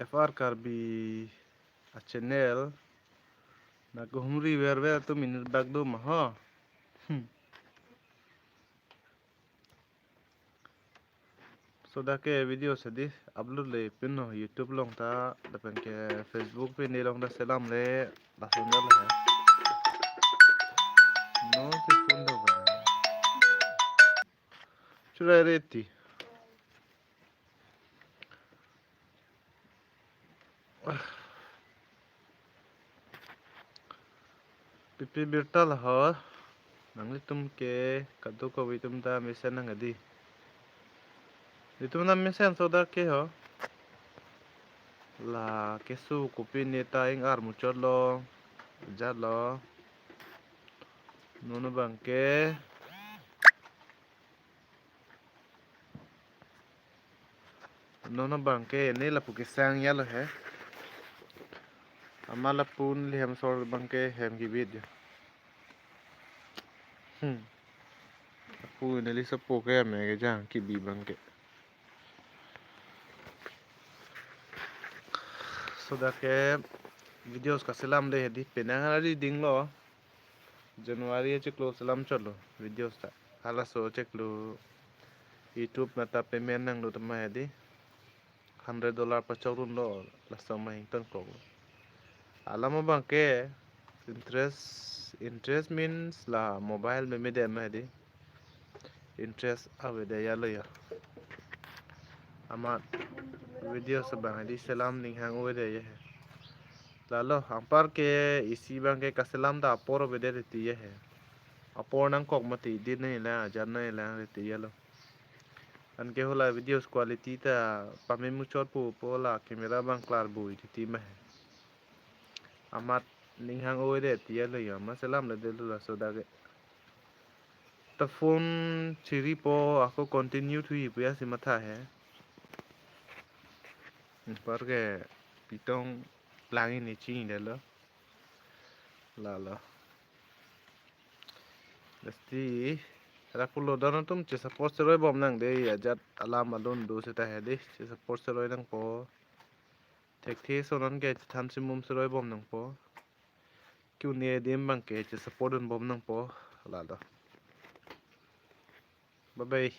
FR karbi a channel na ko humri wer tu minit bagdo ma ha so da ke video sadi upload le pin no YouTube long ta dapat ke Facebook pin ni long da selam le la sunda le no se funda ba chura reti pipi birtal ha nang tum ke kadu ko tum ta mesen nang adi tum na mesen so da ke ho la kesu kupin ni ta ing ar muchot lo jalo nono bangke nono bangke ini la pukisang ya lo he amala pun liam sor bangke hem ki video pu ini li sapo ke me ke jang ki bi bangke sudah ke videos ka selam le di penang hari ding lo Januari cek lo selam cholo videos ta hala so cek lo YouTube na ta payment nang lo tama di $100 per chorun lo la sama hing tang ko alam bangke interest means la mobile me de ma di interest awe de ya lo ya amat video sebang di selam ning hang we de ye lalo ampar ke isi bangke ka selam da apor be de ti ye apor nang kok mati di nei la jan nei la ti ye lo an ke hola videos quality ta pame mu chot po la camera bang klar bu ti ma amat ning hang we de ti ye lo ya ma selam le de lo so da ke ta phone chiri po ako continue thui pu ya si matha he porque pitong langi ni ching de lo la dasti ra pulo dono tum che support se roi bom nang de ajat alam alon do se ta he de che support se roi nang po tek the so non ke tham simum se roi bom nang po kyu ne dim bang ke che support don bom nang po la bye bye